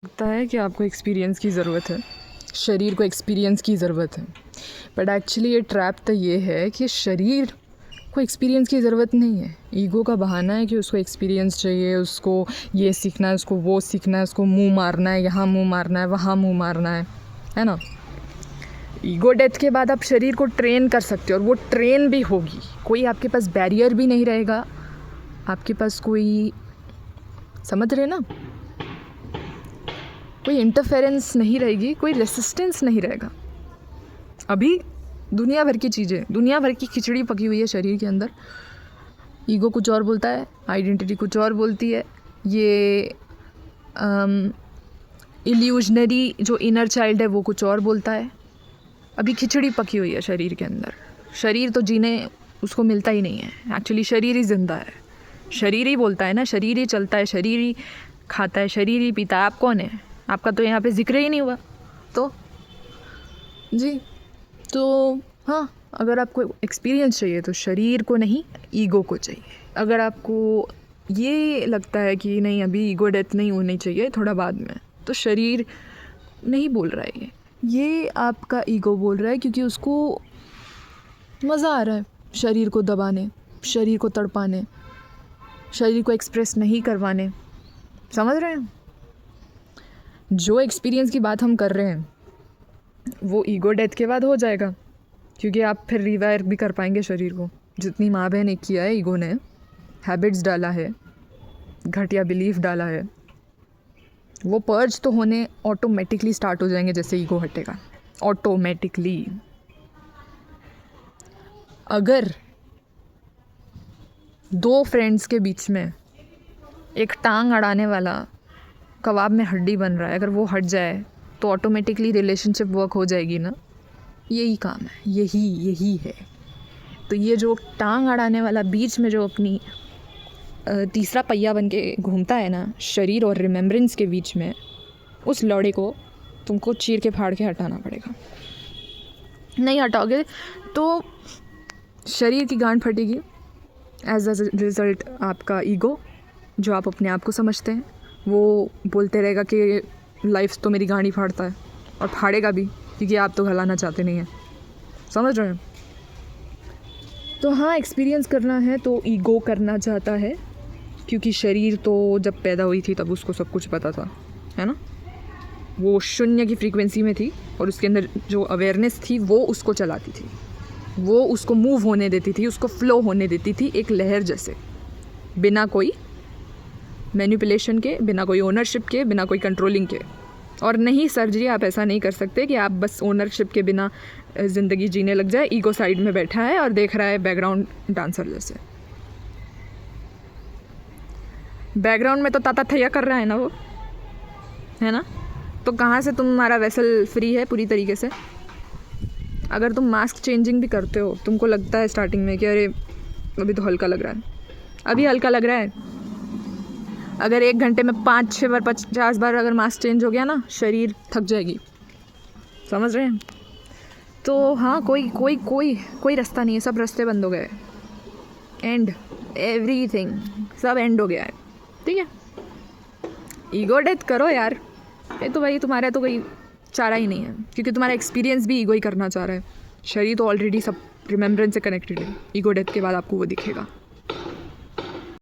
लगता है कि आपको एक्सपीरियंस की ज़रूरत है, शरीर को एक्सपीरियंस की ज़रूरत है, बट एक्चुअली ये ट्रैप तो ये है कि शरीर को एक्सपीरियंस की ज़रूरत नहीं है। ईगो का बहाना है कि उसको एक्सपीरियंस चाहिए, उसको ये सीखना है, उसको वो सीखना है, उसको मुंह मारना है, यहाँ मुंह मारना है, वहाँ मुंह मारना है ना। ईगो डेथ के बाद आप शरीर को ट्रेन कर सकते हो और वो ट्रेन भी होगी। कोई आपके पास बैरियर भी नहीं रहेगा, आपके पास कोई, समझ रहे ना, कोई इंटरफेरेंस नहीं रहेगी, कोई रेसिस्टेंस नहीं रहेगा। अभी दुनिया भर की चीज़ें, दुनिया भर की खिचड़ी पकी हुई है शरीर के अंदर। ईगो कुछ और बोलता है, आइडेंटिटी कुछ और बोलती है। ये इल्यूजनरी जो इनर चाइल्ड है वो कुछ और बोलता है। अभी खिचड़ी पकी हुई है शरीर के अंदर। शरीर तो जीने उसको मिलता ही नहीं है। एक्चुअली शरीर ही जिंदा है, शरीर ही बोलता है ना, शरीर ही चलता है, शरीर ही खाता है, शरीर ही पीता है। आप कौन है? आपका तो यहाँ पे जिक्र ही नहीं हुआ। तो जी, तो हाँ, अगर आपको एक्सपीरियंस चाहिए तो शरीर को नहीं, ईगो को चाहिए। अगर आपको ये लगता है कि नहीं, अभी ईगो डेथ नहीं होनी चाहिए, थोड़ा बाद में, तो शरीर नहीं बोल रहा है, ये आपका ईगो बोल रहा है, क्योंकि उसको मज़ा आ रहा है शरीर को दबाने, शरीर को तड़पाने, शरीर को एक्सप्रेस नहीं करवाने। समझ रहे हैं? जो एक्सपीरियंस की बात हम कर रहे हैं वो ईगो डेथ के बाद हो जाएगा, क्योंकि आप फिर रिवायर भी कर पाएंगे शरीर को। जितनी माँ बहन ने किया है, ईगो ने हैबिट्स डाला है, घटिया बिलीफ डाला है, वो पर्ज तो होने ऑटोमेटिकली स्टार्ट हो जाएंगे जैसे ईगो हटेगा, ऑटोमेटिकली। अगर दो फ्रेंड्स के बीच में एक टांग अड़ाने वाला कबाब में हड्डी बन रहा है, अगर वो हट जाए तो ऑटोमेटिकली रिलेशनशिप वर्क हो जाएगी ना। यही काम है, यही है। तो ये जो टांग अड़ाने वाला बीच में जो अपनी तीसरा पहिया बन के घूमता है ना, शरीर और रिमेम्बरेंस के बीच में, उस लौड़े को तुमको चीर के फाड़ के हटाना पड़ेगा। नहीं हटाओगे तो शरीर की गांठ फटेगी। एज अ रिज़ल्ट आपका ईगो, जो आप अपने आप को समझते हैं, वो बोलते रहेगा कि लाइफ तो मेरी गांठ ही फाड़ता है, और फाड़ेगा भी, क्योंकि आप तो गलाना चाहते नहीं हैं। समझ रहे हैं? तो हाँ, एक्सपीरियंस करना है तो ईगो करना चाहता है, क्योंकि शरीर तो जब पैदा हुई थी तब उसको सब कुछ पता था, है ना। वो शून्य की फ्रीक्वेंसी में थी और उसके अंदर जो अवेयरनेस थी वो उसको चलाती थी, वो उसको मूव होने देती थी, उसको फ्लो होने देती थी, एक लहर जैसे, बिना कोई मैनिपुलेशन के, बिना कोई ओनरशिप के, बिना कोई कंट्रोलिंग के। और नहीं सर जी, आप ऐसा नहीं कर सकते कि आप बस ओनरशिप के बिना ज़िंदगी जीने लग जाए। ईगो साइड में बैठा है और देख रहा है बैकग्राउंड डांसर जैसे। बैकग्राउंड में तो ताता थैया कर रहा है ना वो, है ना। तो कहाँ से तुम्हारा वेसल फ्री है पूरी तरीके से? अगर तुम मास्क चेंजिंग भी करते हो, तुमको लगता है स्टार्टिंग में कि अरे अभी तो हल्का लग रहा है, अभी हल्का लग रहा है। अगर 1 घंटे में 5-6 बार 50 बार अगर मास्क चेंज हो गया ना, शरीर थक जाएगी। समझ रहे हैं? तो हाँ, कोई रास्ता नहीं है, सब रास्ते बंद हो गए, एंड एवरीथिंग सब एंड हो गया है। ठीक है, ईगो डेथ करो यार, ये तो भाई तुम्हारा तो कोई चारा ही नहीं है, क्योंकि तुम्हारा एक्सपीरियंस भी ईगो ही करना चाह रहा है। शरीर तो ऑलरेडी सब रिमेम्बरेंस से कनेक्टेड है, ईगो डेथ के बाद आपको वो दिखेगा।